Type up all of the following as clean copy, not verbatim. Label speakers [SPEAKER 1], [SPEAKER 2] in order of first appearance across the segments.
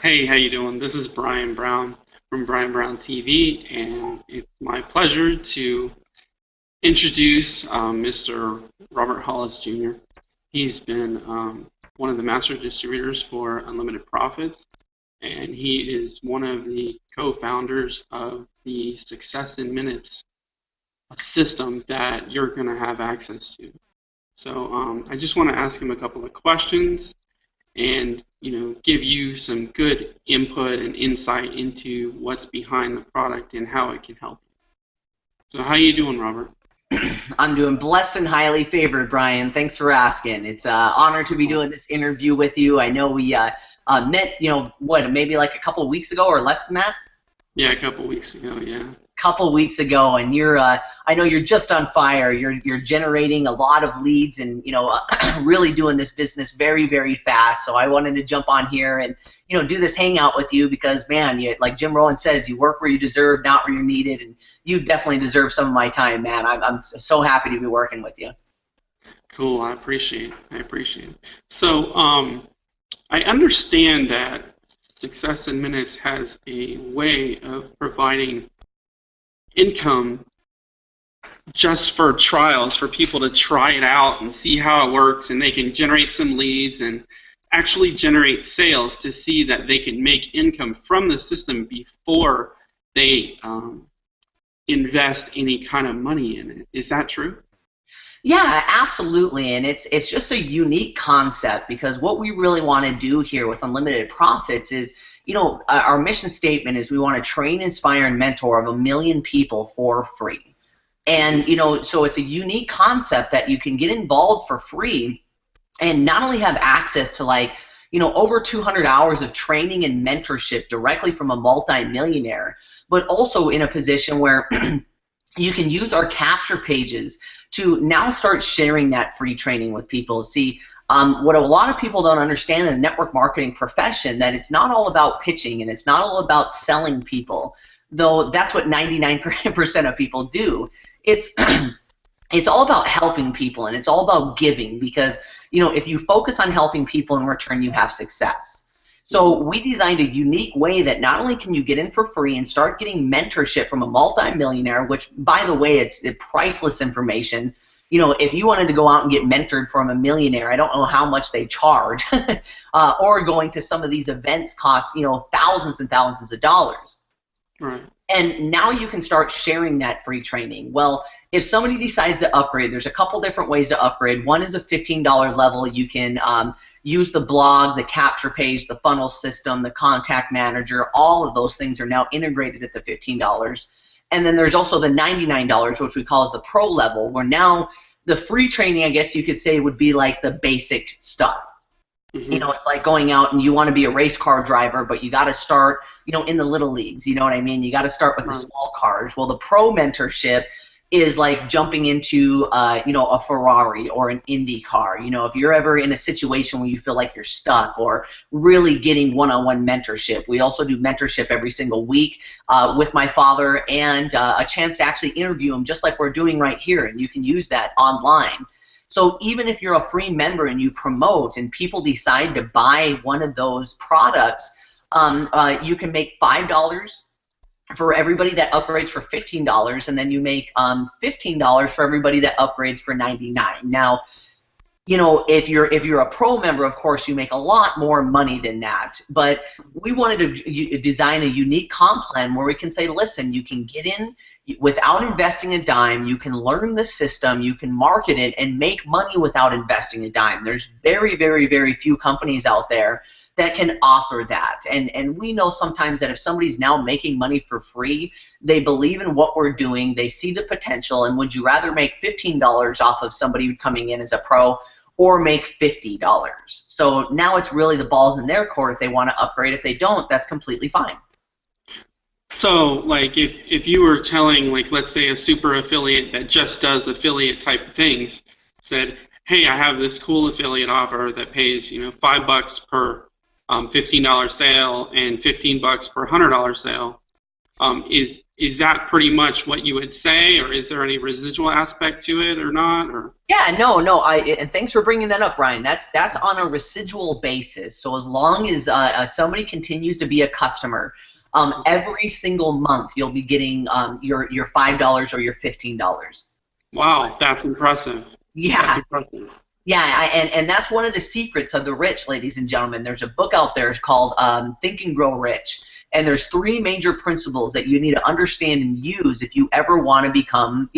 [SPEAKER 1] Hey, how you doing? This is Brian Brown from Brian Brown TV, and it's my pleasure to introduce Mr. Robert Hollis Jr. He's been one of the master distributors for Unlimited Profits, and he is one of the co-founders of the Success in Minutes system that you're going to have access to. So I just want to ask him a couple of questions and give you some good input and insight into what's behind the product and how it can help you. So how you doing, Robert?
[SPEAKER 2] I'm doing blessed and highly favored, Brian. Thanks for asking. It's an honor to be doing this interview with you. I know we met, maybe like a couple of weeks ago or less than that?
[SPEAKER 1] Yeah, a couple of weeks ago, yeah.
[SPEAKER 2] Couple weeks ago, and you're I know you're just on fire. You're generating a lot of leads and really doing this business very, very fast. So I wanted to jump on here and do this hangout with you because, man, like Jim Rohn says, you work where you deserve, not where you're needed, and you definitely deserve some of my time, man. I'm so happy to be working with you.
[SPEAKER 1] Cool, I appreciate it. So I understand that Success in Minutes has a way of providing income just for trials, for people to try it out and see how it works, and they can generate some leads and actually generate sales to see that they can make income from the system before they invest any kind of money in it. Is that true?
[SPEAKER 2] Yeah, absolutely, and it's just a unique concept because what we really want to do here with Unlimited Profits is our mission statement is we want to train, inspire, and mentor of 1 million people for free. And, so it's a unique concept that you can get involved for free and not only have access to over 200 hours of training and mentorship directly from a multi-millionaire, but also in a position where you can use our capture pages to now start sharing that free training with people. See, what a lot of people don't understand in the network marketing profession, that it's not all about pitching and it's not all about selling people, though that's what 99% of people do. It's it's all about helping people, and it's all about giving, because if you focus on helping people, in return you have success. So we designed a unique way that not only can you get in for free and start getting mentorship from a multi-millionaire, which, by the way, it's priceless information. If you wanted to go out and get mentored from a millionaire, I don't know how much they charge, or going to some of these events costs, thousands and thousands of dollars.
[SPEAKER 1] Right.
[SPEAKER 2] And now you can start sharing that free training. Well, if somebody decides to upgrade, there's a couple different ways to upgrade. One is a $15 level. You can use the blog, the capture page, the funnel system, the contact manager. All of those things are now integrated at the $15. And then there's also the $99, which we call as the pro level, where now the free training, I guess you could say, would be like the basic stuff. Mm-hmm. It's like going out and you want to be a race car driver, but you got to start, in the little leagues. You know what I mean? You got to start with the small cars. Well, the pro mentorship is like jumping into, a Ferrari or an Indy car. If you're ever in a situation where you feel like you're stuck, or really getting one-on-one mentorship. We also do mentorship every single week with my father, and a chance to actually interview him, just like we're doing right here, and you can use that online. So even if you're a free member and you promote and people decide to buy one of those products, you can make $5 for everybody that upgrades for $15, and then you make $15 for everybody that upgrades for $99. Now, if you're a pro member, of course, you make a lot more money than that. But we wanted to design a unique comp plan where we can say, listen, you can get in without investing a dime. You can learn the system, you can market it, and make money without investing a dime. There's very, very, very few companies out there that can offer that. And we know sometimes that if somebody's now making money for free, they believe in what we're doing, they see the potential, and would you rather make $15 off of somebody coming in as a pro or make $50? So now it's really the ball's in their court if they want to upgrade. If they don't, that's completely fine.
[SPEAKER 1] So, like, if you were telling, like, let's say a super affiliate that just does affiliate type things, said, hey, I have this cool affiliate offer that pays, $5 per $15 sale and $15 per $100 sale. is that pretty much what you would say, or is there any residual aspect to it or not? Or
[SPEAKER 2] Yeah, no. And thanks for bringing that up, Brian. That's on a residual basis. So as long as somebody continues to be a customer, every single month you'll be getting your $5 or your $15.
[SPEAKER 1] wow, that's impressive.
[SPEAKER 2] Yeah.
[SPEAKER 1] That's impressive.
[SPEAKER 2] Yeah, and that's one of the secrets of the rich, ladies and gentlemen. There's a book out there called Think and Grow Rich, and there's 3 major principles that you need to understand and use if you ever want to become,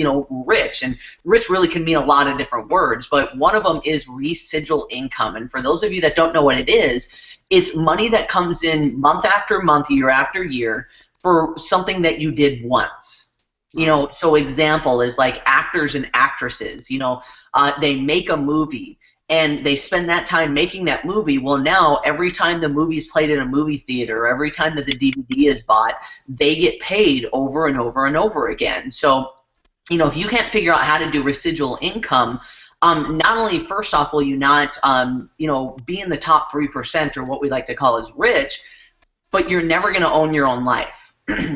[SPEAKER 2] rich. And rich really can mean a lot of different words, but one of them is residual income. And for those of you that don't know what it is, it's money that comes in month after month, year after year for something that you did once. So example is like actors and actresses, they make a movie and they spend that time making that movie. Well, now every time the movie's played in a movie theater, every time that the DVD is bought, they get paid over and over and over again. So, if you can't figure out how to do residual income, not only first off will you not, be in the top 3% or what we like to call as rich, but you're never going to own your own life.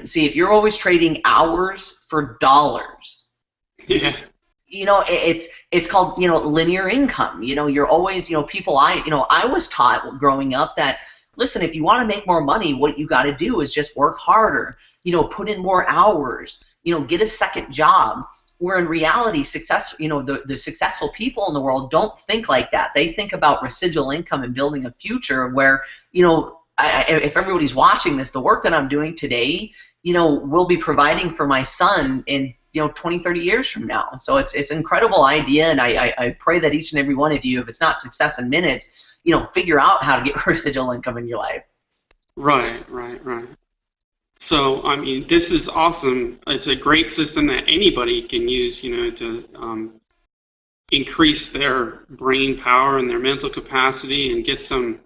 [SPEAKER 2] See, if you're always trading hours for dollars,
[SPEAKER 1] yeah,
[SPEAKER 2] it's called linear income. You're always people. I was taught growing up that, listen, if you want to make more money, what you got to do is just work harder. Put in more hours. Get a second job. Where in reality, the successful people in the world don't think like that. They think about residual income and building a future where if everybody's watching this, the work that I'm doing today, will be providing for my son in 20, 30 years from now. So it's an incredible idea, and I pray that each and every one of you, if it's not success in minutes, figure out how to get residual income in your life.
[SPEAKER 1] Right. So, I mean, this is awesome. It's a great system that anybody can use, to increase their brain power and their mental capacity and get some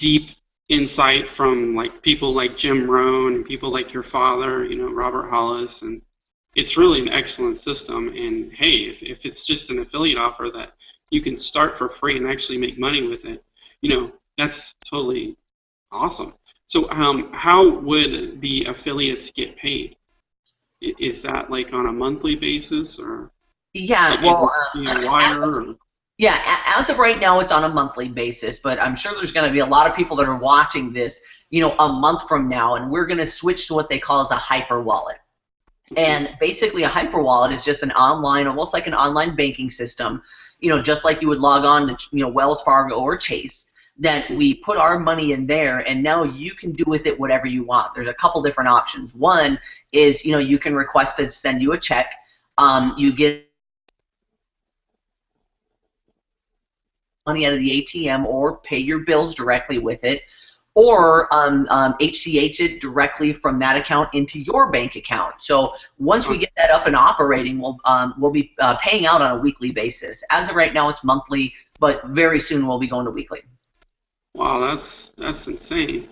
[SPEAKER 1] deep insight from people like Jim Rohn and people like your father, Robert Hollis, and it's really an excellent system. And hey, if it's just an affiliate offer that you can start for free and actually make money with it, that's totally awesome. So how would the affiliates get paid? Is that on a monthly basis, or
[SPEAKER 2] yeah,
[SPEAKER 1] wire? Or?
[SPEAKER 2] Yeah, as of right now, it's on a monthly basis, but I'm sure there's going to be a lot of people that are watching this, a month from now, and we're going to switch to what they call as a hyper wallet. And basically, a hyper wallet is just an online, almost like an online banking system, just like you would log on to, Wells Fargo or Chase. That we put our money in there, and now you can do with it whatever you want. There's a couple different options. One is, you can request to send you a check. You get money out of the ATM or pay your bills directly with it, or HCH it directly from that account into your bank account. So once we get that up and operating, we'll be paying out on a weekly basis. As of right now, it's monthly, but very soon we'll be going to weekly.
[SPEAKER 1] Wow, that's insane.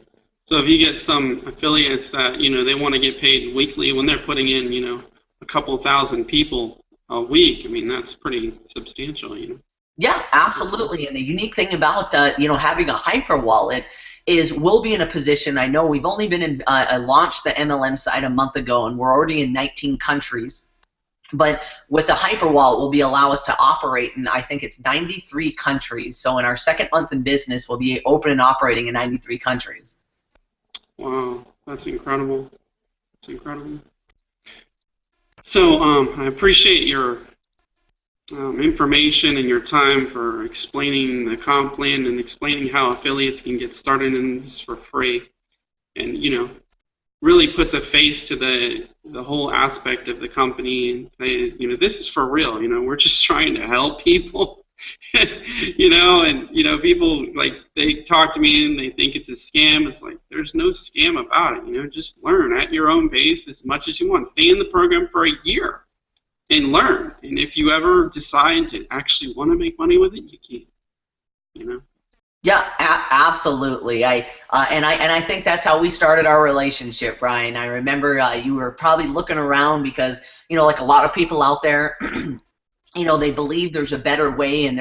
[SPEAKER 1] So if you get some affiliates that they want to get paid weekly when they're putting in a couple thousand people a week, I mean that's pretty substantial,
[SPEAKER 2] Yeah, absolutely. And the unique thing about having a hyper wallet is we'll be in a position. I know we've only been in launched the MLM site a month ago, and we're already in 19 countries. But with the hyper wallet, will allow us to operate in, I think it's 93 countries. So in our second month in business, we'll be open and operating in 93 countries.
[SPEAKER 1] Wow, that's incredible. That's incredible. So I appreciate your information and your time for explaining the comp plan and explaining how affiliates can get started in this for free, and really puts a face to the whole aspect of the company and say, this is for real. We're just trying to help people. and people they talk to me and they think it's a scam. It's like there's no scam about it. Just learn at your own pace as much as you want. Stay in the program for a year and learn. And if you ever decide to actually want to make money with it, you can.
[SPEAKER 2] Yeah, absolutely. I think that's how we started our relationship, Brian. I remember you were probably looking around because like a lot of people out there, they believe there's a better way, and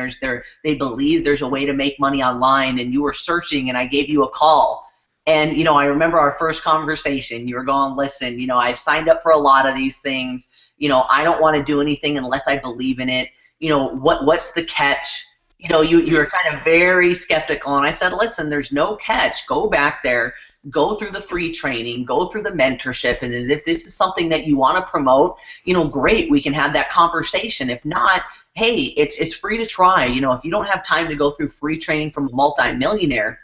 [SPEAKER 2] they believe there's a way to make money online, and you were searching, and I gave you a call. And, I remember our first conversation. You were going, listen, I've signed up for a lot of these things. I don't want to do anything unless I believe in it. What's the catch? You were kind of very skeptical. And I said, listen, there's no catch. Go back there. Go through the free training, go through the mentorship, and if this is something that you want to promote, great, we can have that conversation. If not, hey, it's free to try. If you don't have time to go through free training from a multimillionaire,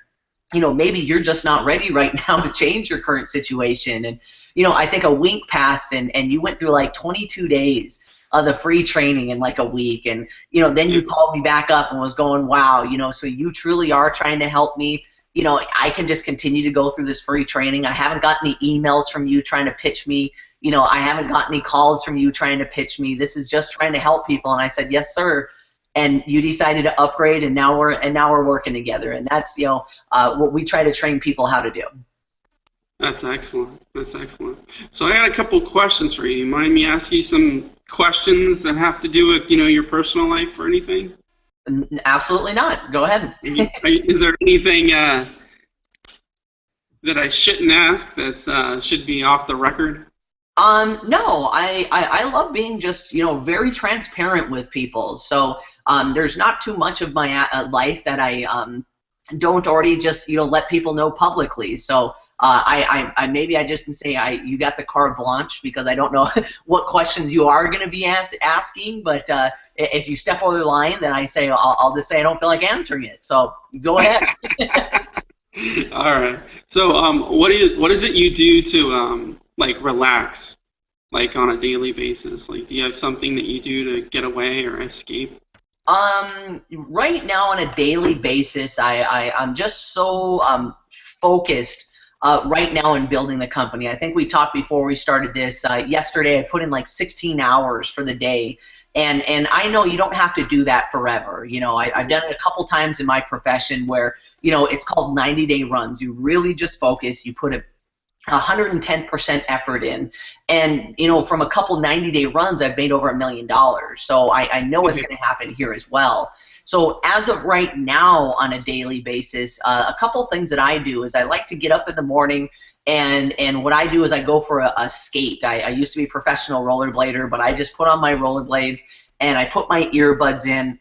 [SPEAKER 2] maybe you're just not ready right now to change your current situation. And, I think a week passed, and you went through like 22 days of the free training in like a week. And, then you called me back up and was going, wow, so you truly are trying to help me. I can just continue to go through this free training. I haven't got any emails from you trying to pitch me. I haven't got any calls from you trying to pitch me. This is just trying to help people. And I said, yes, sir. And you decided to upgrade, and now we're working together. And that's what we try to train people how to do.
[SPEAKER 1] That's excellent. That's excellent. So I got a couple questions for you. You mind me asking you some questions that have to do with your personal life or anything?
[SPEAKER 2] Absolutely not. Go ahead.
[SPEAKER 1] Is there anything that I shouldn't ask that should be off the record?
[SPEAKER 2] No. I love being just very transparent with people. So there's not too much of my life that I don't already just let people know publicly. So maybe I just can say you got the carte blanche, because I don't know what questions you are going to be asking, but if you step over the line, then I'll just say I don't feel like answering it. So go ahead.
[SPEAKER 1] All right. So what is it you do to like relax, like on a daily basis? Like, do you have something that you do to get away or escape?
[SPEAKER 2] Right now on a daily basis, I'm just so focused right now in building the company. I think we talked before we started this. Yesterday I put in like 16 hours for the day. And I know you don't have to do that forever. I've done it a couple times in my profession where, it's called 90-day runs. You really just focus. You put 110% effort in. And, from a couple 90-day runs, I've made over $1 million. So I know it's going to happen here as well. So as of right now on a daily basis, a couple things that I do is I like to get up in the morning, and what I do is I go for a skate. I used to be a professional rollerblader, but I just put on my rollerblades and I put my earbuds in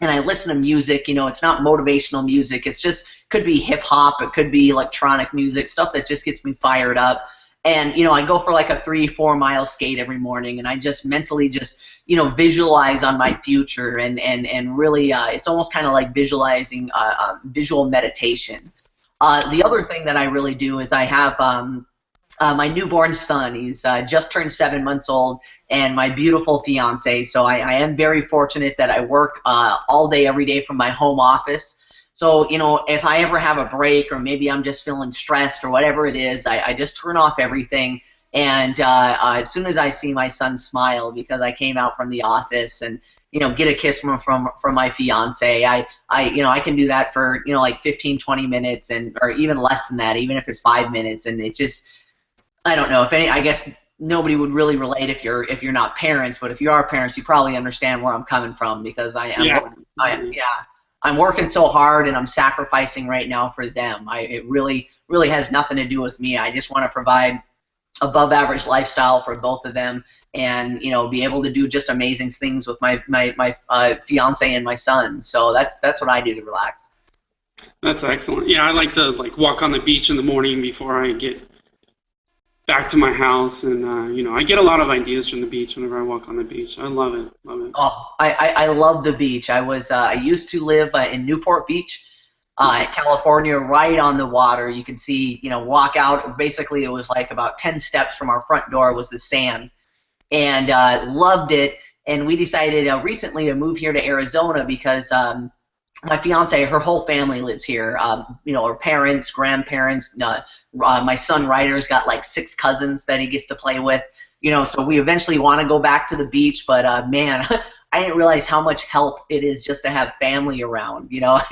[SPEAKER 2] and I listen to music. It's not motivational music. It's just, could be hip hop, it could be electronic music, stuff that just gets me fired up. And I go for like a 3-4 mile skate every morning, and I just mentally just visualize on my future, and really it's almost kind of like visualizing visual meditation. The other thing that I really do is I have my newborn son. He's just turned 7 months old, and my beautiful fiance. So I am very fortunate that I work all day, every day from my home office. So, if I ever have a break, or maybe I'm just feeling stressed or whatever it is, I just turn off everything. And as soon as I see my son smile because I came out from the office, and get a kiss from my fiance, I can do that for like 15-20 minutes, or even less than that, even if it's 5 minutes. And it just, I don't know, I guess nobody would really relate if you're not parents, but if you are parents, you probably understand where I'm coming from, because I'm working so hard, and I'm sacrificing right now for them. It really has nothing to do with me. I just want to provide above average lifestyle for both of them, and be able to do just amazing things with my fiance and my son. So that's what I do to relax.
[SPEAKER 1] That's excellent. Yeah, I like to walk on the beach in the morning before I get back to my house, and I get a lot of ideas from the beach whenever I walk on the beach. I love it.
[SPEAKER 2] Oh, I love the beach. I used to live in Newport Beach, California, right on the water. You could see, walk out. Basically, it was like about 10 steps from our front door was the sand, and loved it. And we decided recently to move here to Arizona because my fiance, her whole family lives here. Her parents, grandparents. My son Ryder's got like 6 cousins that he gets to play with. So we eventually want to go back to the beach, but man, I didn't realize how much help it is just to have family around. Yeah.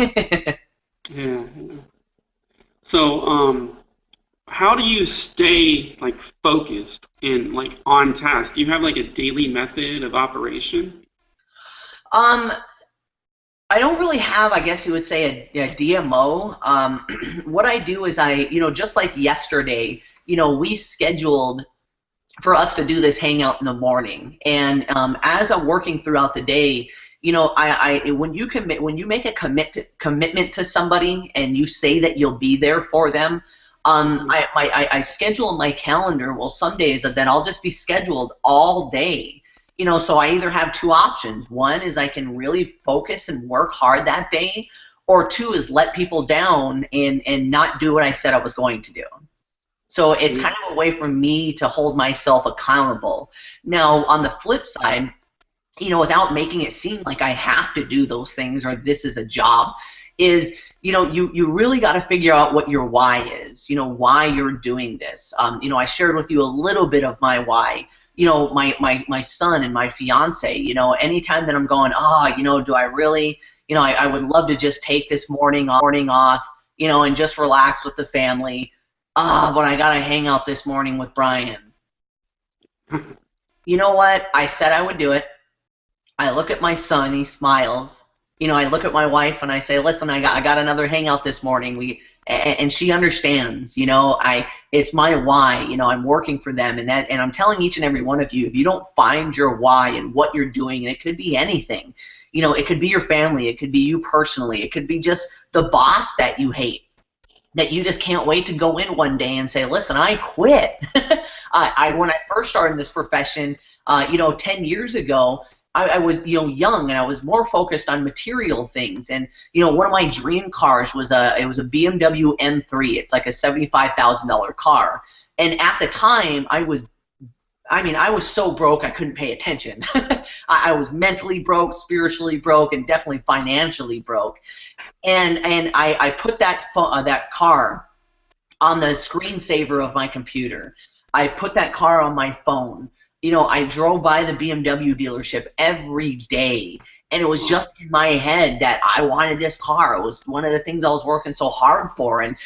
[SPEAKER 1] So, how do you stay focused and on task? Do you have a daily method of operation?
[SPEAKER 2] I don't really have, I guess you would say, a DMO. What I do is just like yesterday, we scheduled for us to do this hangout in the morning. And as I'm working throughout the day, when you make a commitment to somebody and you say that you'll be there for them, I schedule in my calendar. Well, some days that I'll just be scheduled all day. So I either have two options. One is I can really focus and work hard that day, or two is let people down and not do what I said I was going to do. So it's kind of a way for me to hold myself accountable. Now, on the flip side, without making it seem like I have to do those things or this is a job, is you really got to figure out what your why is, why you're doing this. I shared with you a little bit of my why. My son and my fiance, anytime that I'm going, do I really, I would love to just take this morning off, and just relax with the family. But I got to hang out this morning with Brian. You know what? I said I would do it. I look at my son, he smiles. I look at my wife and I say, listen, I got another hangout this morning. And she understands, it's my why, I'm working for them, and I'm telling each and every one of you, if you don't find your why and what you're doing, and it could be anything, it could be your family, it could be you personally, it could be just the boss that you hate, that you just can't wait to go in one day and say, listen, I quit. When I first started in this profession, 10 years ago, I was young, and I was more focused on material things. And one of my dream cars was a BMW M3. It's like a $75,000 car. And at the time, I was so broke I couldn't pay attention. I was mentally broke, spiritually broke, and definitely financially broke. And I put that car on the screensaver of my computer. I put that car on my phone. I drove by the BMW dealership every day, and it was just in my head that I wanted this car. It was one of the things I was working so hard for. And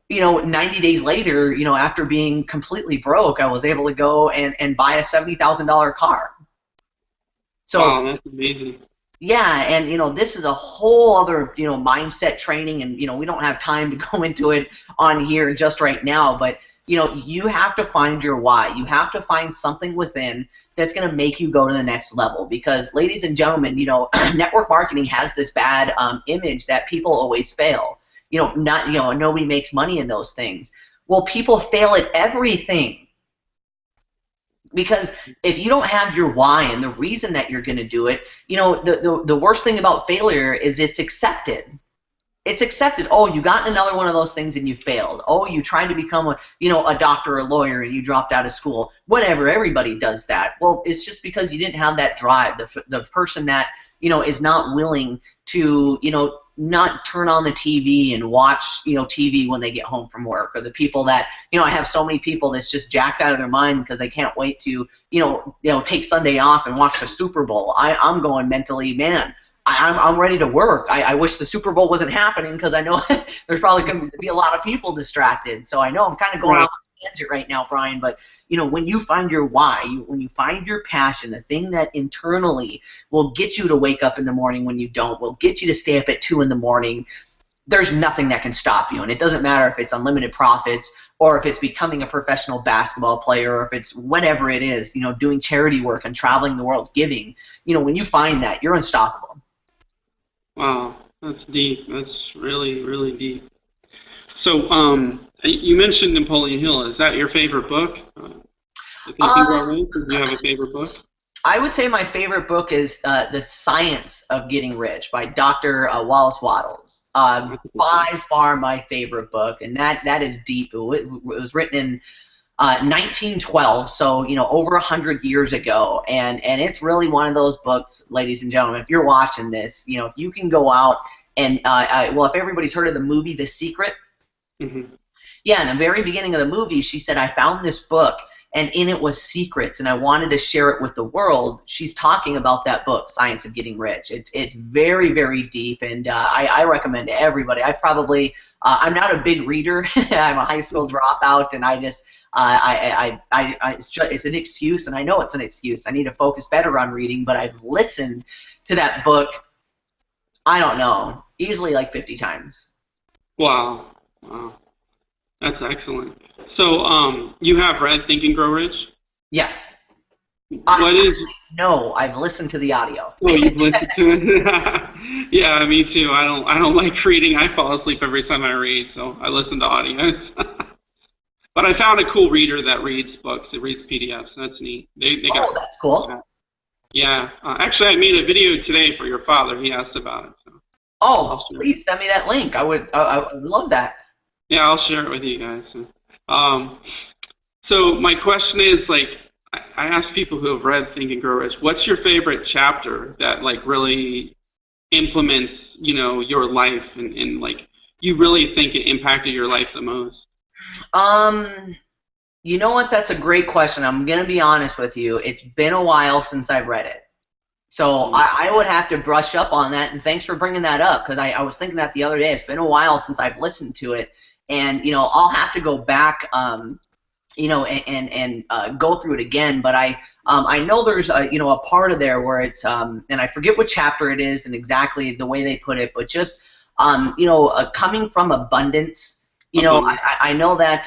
[SPEAKER 2] 90 days later, after being completely broke, I was able to go and buy a $70,000 car. So,
[SPEAKER 1] wow, that's amazing.
[SPEAKER 2] Yeah, and this is a whole other mindset training, and we don't have time to go into it on here just right now, but you have to find your why. You have to find something within that's going to make you go to the next level. Because, ladies and gentlemen, network marketing has this bad image that people always fail. Nobody makes money in those things. Well, people fail at everything. Because if you don't have your why and the reason that you're going to do it, the worst thing about failure is it's accepted. It's accepted. Oh, you got another one of those things and you failed. Oh, you tried to become a doctor or a lawyer and you dropped out of school. Whatever, everybody does that. Well, it's just because you didn't have that drive. The person that is not willing to not turn on the TV and watch TV when they get home from work, or the people that I have so many people that's just jacked out of their mind because they can't wait to take Sunday off and watch the Super Bowl. I'm going mentally, man. I'm ready to work. I wish the Super Bowl wasn't happening because I know there's probably going to be a lot of people distracted. So I know I'm kind of going off on a tangent right now, Brian, but when you find your why, when you find your passion, the thing that internally will get you to wake up in the morning when you don't, will get you to stay up at 2 in the morning, there's nothing that can stop you. And it doesn't matter if it's unlimited profits or if it's becoming a professional basketball player or if it's whatever it is, doing charity work and traveling the world giving. When you find that, you're unstoppable.
[SPEAKER 1] Wow, that's deep. That's really, really deep. So, you mentioned Napoleon Hill. Is that your favorite book? Do you have a favorite book?
[SPEAKER 2] I would say my favorite book is The Science of Getting Rich by Dr. Wallace Wattles. By far my favorite book, and that is deep. It was written in 1912, so over 100 years ago, and it's really one of those books, ladies and gentlemen. If you're watching this, if you can go out and if everybody's heard of the movie The Secret, yeah, in the very beginning of the movie, she said, I found this book, and in it was secrets, and I wanted to share it with the world. She's talking about that book, Science of Getting Rich. It's very, very deep, and I recommend to everybody. I'm not a big reader. I'm a high school dropout, and it's an excuse, and I know it's an excuse. I need to focus better on reading, but I've listened to that book I don't know. Easily like 50 times.
[SPEAKER 1] Wow. Wow. That's excellent. So, you have read Think and Grow Rich?
[SPEAKER 2] Yes.
[SPEAKER 1] What is?
[SPEAKER 2] No, I've listened to the audio.
[SPEAKER 1] Oh, you've listened to it? Yeah, me too. I don't like reading. I fall asleep every time I read, so I listen to audios. But I found a cool reader that reads books. It reads PDFs. That's neat. They
[SPEAKER 2] Oh,
[SPEAKER 1] got.
[SPEAKER 2] that's cool.
[SPEAKER 1] Yeah. Actually, I made a video today for your father. He asked about it. So
[SPEAKER 2] Oh, please send me that link. I would love that.
[SPEAKER 1] Yeah, I'll share it with you guys. So my question is, like, I ask people who have read Think and Grow Rich, what's your favorite chapter that, like, really implements, your life and like, you really think it impacted your life the most?
[SPEAKER 2] You know what? That's a great question. I'm gonna be honest with you. It's been a while since I've read it. So I would have to brush up on that, and thanks for bringing that up, because I was thinking that the other day. It's been a while since I've listened to it, and I'll have to go back, and go through it again. But I know there's a part of there where it's and I forget what chapter it is and exactly the way they put it, but just coming from abundance. I know that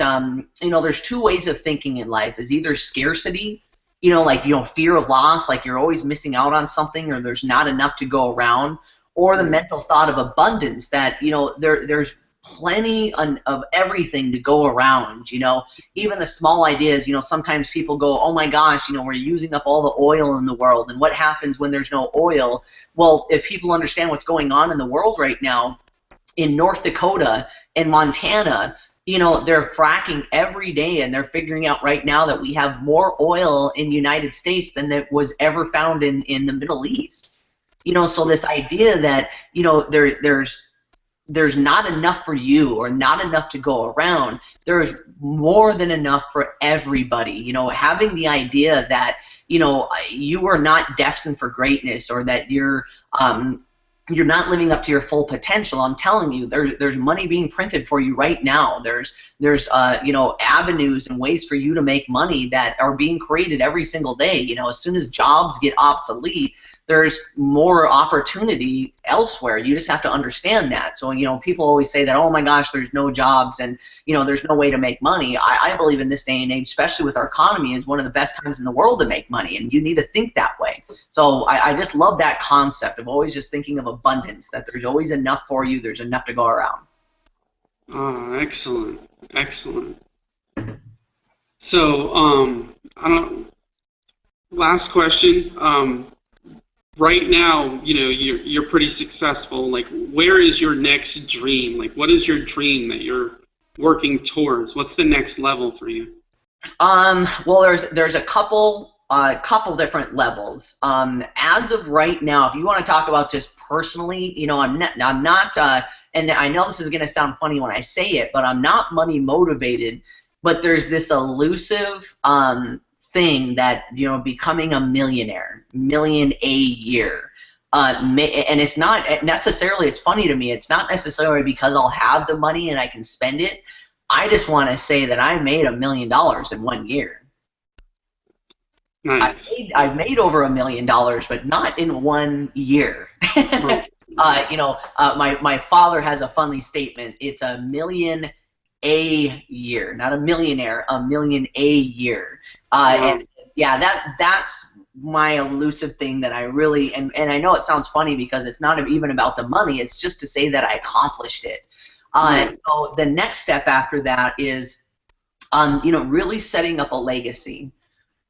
[SPEAKER 2] there's two ways of thinking in life. Is either scarcity, fear of loss, like you're always missing out on something, or there's not enough to go around, or the mental thought of abundance, that there's plenty of everything to go around. Even the small ideas. Sometimes people go, oh my gosh, we're using up all the oil in the world, and what happens when there's no oil? Well, if people understand what's going on in the world right now, in North Dakota and Montana, they're fracking every day, and they're figuring out right now that we have more oil in the United States than that was ever found in the Middle East. So this idea that there's not enough for you, or not enough to go around. There's more than enough for everybody. Having the idea that you are not destined for greatness, or that you're not living up to your full potential. I'm telling you, there's money being printed for you right now. There's avenues and ways for you to make money that are being created every single day. As soon as jobs get obsolete, there's more opportunity elsewhere. You just have to understand that. So people always say that, oh my gosh, there's no jobs, and there's no way to make money. I believe in this day and age, especially with our economy, is one of the best times in the world to make money, and you need to think that way. So I just love that concept of always just thinking of abundance, that there's always enough for you, there's enough to go around.
[SPEAKER 1] Oh, excellent, excellent. So, last question. Right now, you're pretty successful. Like, where is your next dream? Like, what is your dream that you're working towards? What's the next level for you?
[SPEAKER 2] Well, there's a couple different levels. As of right now, if you want to talk about just personally, I'm not, and I know this is going to sound funny when I say it, but I'm not money motivated. But there's this elusive thing that becoming a millionaire, million a year, and it's not necessarily. It's funny to me. It's not necessarily because I'll have the money and I can spend it. I just want to say that I made $1 million in 1 year.
[SPEAKER 1] Nice.
[SPEAKER 2] I've made over $1 million, but not in 1 year. My father has a funny statement. It's a million a year, not a millionaire, a million a year. And yeah, that's my elusive thing that I really, and I know it sounds funny because it's not even about the money. It's just to say that I accomplished it. So the next step after that is, really setting up a legacy.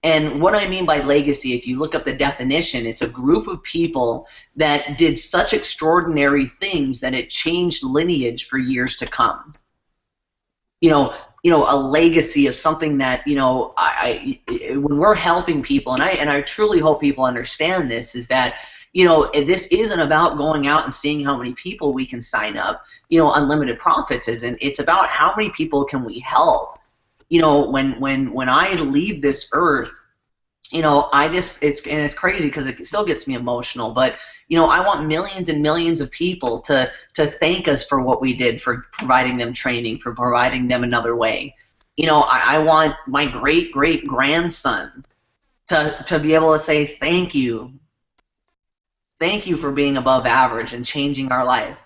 [SPEAKER 2] And what I mean by legacy, if you look up the definition, it's a group of people that did such extraordinary things that it changed lineage for years to come. A legacy of something that, when we're helping people, and I truly hope people understand this, is that, this isn't about going out and seeing how many people we can sign up. Unlimited profits isn't. It's about how many people can we help. When I leave this earth, it's crazy because it still gets me emotional, but I want millions and millions of people to thank us for what we did, for providing them training, for providing them another way. I want my great-great-grandson to be able to say thank you Thank you for being above average and changing our life.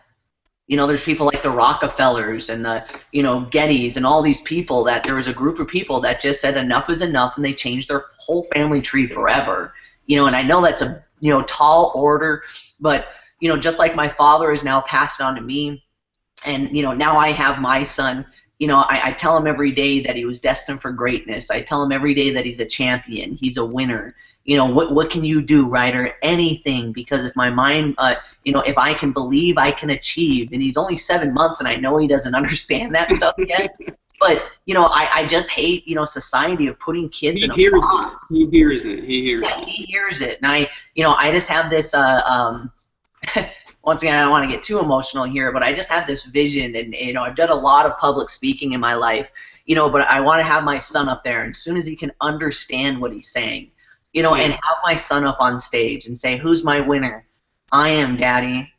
[SPEAKER 2] You know, there's people like the Rockefellers and the, you know, Gettys and all these people that there was a group of people that just said enough is enough, and they changed their whole family tree forever. You know, and I know that's a, you know, tall order, but, you know, just like my father has now passed on to me, and, you know, now I have my son. You know, I tell him every day that he was destined for greatness. I tell him every day that he's a champion, he's a winner. You know, what can you do, Ryder? Anything, because if my mind, you know, if I can believe, I can achieve. And he's only 7 months, and I know he doesn't understand that stuff yet. But, you know, I just hate, you know, society of putting kids in a box.
[SPEAKER 1] He hears it. He hears it.
[SPEAKER 2] Yeah, he hears it. And I just have this, once again, I don't want to get too emotional here, but I just have this vision, and, you know, I've done a lot of public speaking in my life, you know, but I want to have my son up there, and as soon as he can understand what he's saying, you know, and have my son up on stage and say, who's my winner? I am, Daddy.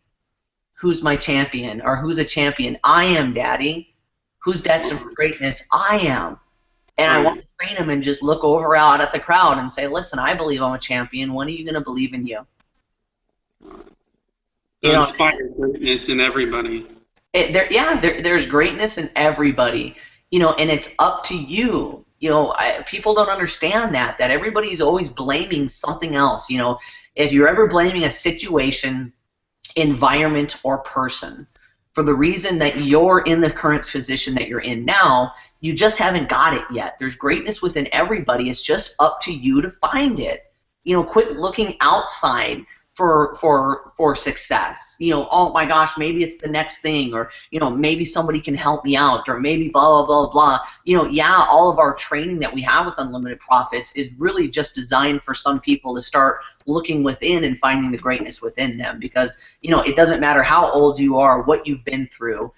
[SPEAKER 2] Who's my champion? Or who's a champion? I am, Daddy. Who's destined for greatness? I am. And I want to train him and just look over out at the crowd and say, listen, I believe I'm a champion. When are you going to believe in you?
[SPEAKER 1] You know, inspire greatness in everybody.
[SPEAKER 2] There's greatness in everybody. You know, and it's up to you. You know, people don't understand that everybody's always blaming something else. You know, if you're ever blaming a situation, environment, or person for the reason that you're in the current position that you're in now, you just haven't got it yet. There's greatness within everybody. It's just up to you to find it. You know, quit looking outside for success. You know, oh my gosh, maybe it's the next thing, or, you know, maybe somebody can help me out, or maybe blah, blah, blah, blah. You know, yeah, all of our training that we have with Unlimited Profits is really just designed for some people to start looking within and finding the greatness within them, because, you know, it doesn't matter how old you are, what you've been through,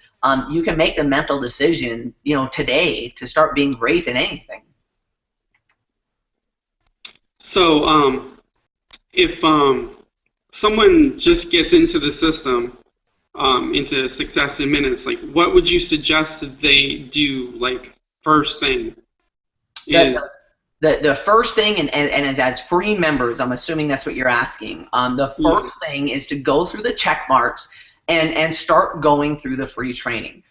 [SPEAKER 2] you can make the mental decision, you know, today to start being great in anything.
[SPEAKER 1] So, if someone just gets into the system, into Success in Minutes, like, what would you suggest that they do, like, first thing?
[SPEAKER 2] The first thing, and as free members, I'm assuming that's what you're asking, the first thing is to go through the check marks and start going through the free training.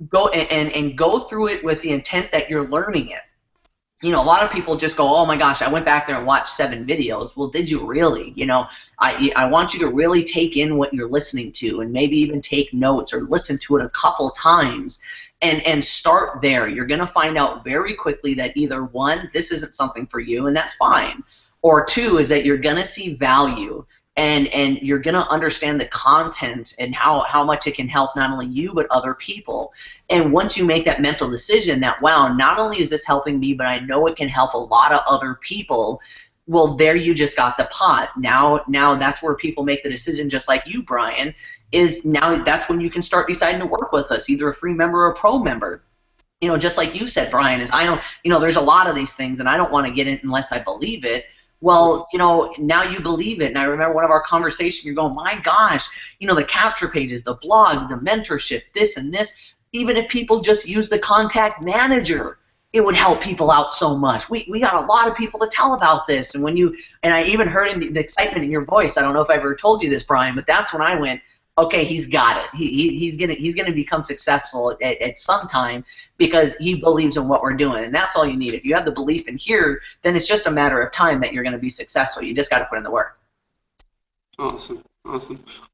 [SPEAKER 2] Go and go through it with the intent that you're learning it. You know, a lot of people just go, oh my gosh, I went back there and watched 7 videos. Well, did you really? You know, I want you to really take in what you're listening to, and maybe even take notes or listen to it a couple times, and start there. You're going to find out very quickly that either one, this isn't something for you, and that's fine, or two, is that you're going to see value, and you're going to understand the content and how much it can help not only you but other people. And once you make that mental decision that, wow, not only is this helping me, but I know it can help a lot of other people, well, there you just got the pot. Now that's where people make the decision, just like you, Brian, is now that's when you can start deciding to work with us, either a free member or a pro member. You know, just like you said, Brian, is I don't, you know, there's a lot of these things, and I don't want to get in unless I believe it. Well, you know, now you believe it. And I remember one of our conversations, you're going, my gosh, you know, the capture pages, the blog, the mentorship, this and this. Even if people just use the contact manager, it would help people out so much. We got a lot of people to tell about this. And when you, and I even heard in the excitement in your voice, I don't know if I ever told you this, Brian, but that's when I went, okay, he's got it. He's gonna become successful at some time, because he believes in what we're doing, and that's all you need. If you have the belief in here, then it's just a matter of time that you're going to be successful. You just got to put in the work.
[SPEAKER 1] Awesome.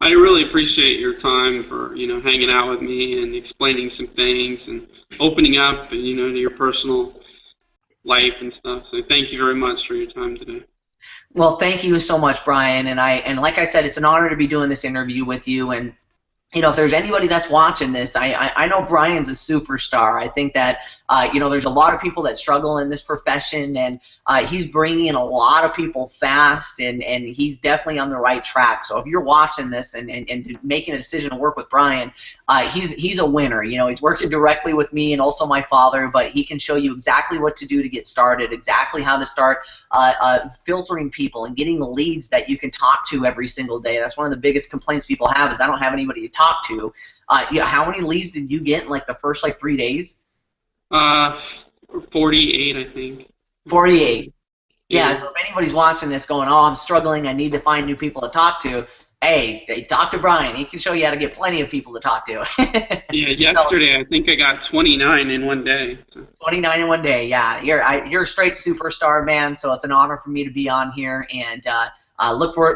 [SPEAKER 1] I really appreciate your time for, you know, hanging out with me and explaining some things and opening up, and, you know, to your personal life and stuff. So thank you very much for your time today.
[SPEAKER 2] Well, thank you so much, Brian. And like I said, it's an honor to be doing this interview with you. And, you know, if there's anybody that's watching this, I know Brian's a superstar. I think that, you know, there's a lot of people that struggle in this profession, and he's bringing in a lot of people fast, and he's definitely on the right track. So if you're watching this and making a decision to work with Brian, he's a winner. You know, he's working directly with me and also my father, but he can show you exactly what to do to get started, exactly how to start filtering people and getting the leads that you can talk to every single day. That's one of the biggest complaints people have, is I don't have anybody to talk to. Yeah, how many leads did you get in like the first 3 days?
[SPEAKER 1] 48, I think.
[SPEAKER 2] 48. Yeah, so if anybody's watching this going, oh, I'm struggling, I need to find new people to talk to, hey, talk to Brian. He can show you how to get plenty of people to talk to.
[SPEAKER 1] Yeah, yesterday I think I got 29 in one day.
[SPEAKER 2] 29 in one day, yeah. You're a straight superstar, man, so it's an honor for me to be on here, and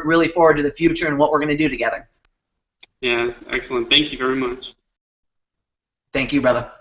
[SPEAKER 2] really forward to the future and what we're going to do together.
[SPEAKER 1] Yeah, excellent. Thank you very much.
[SPEAKER 2] Thank you, brother.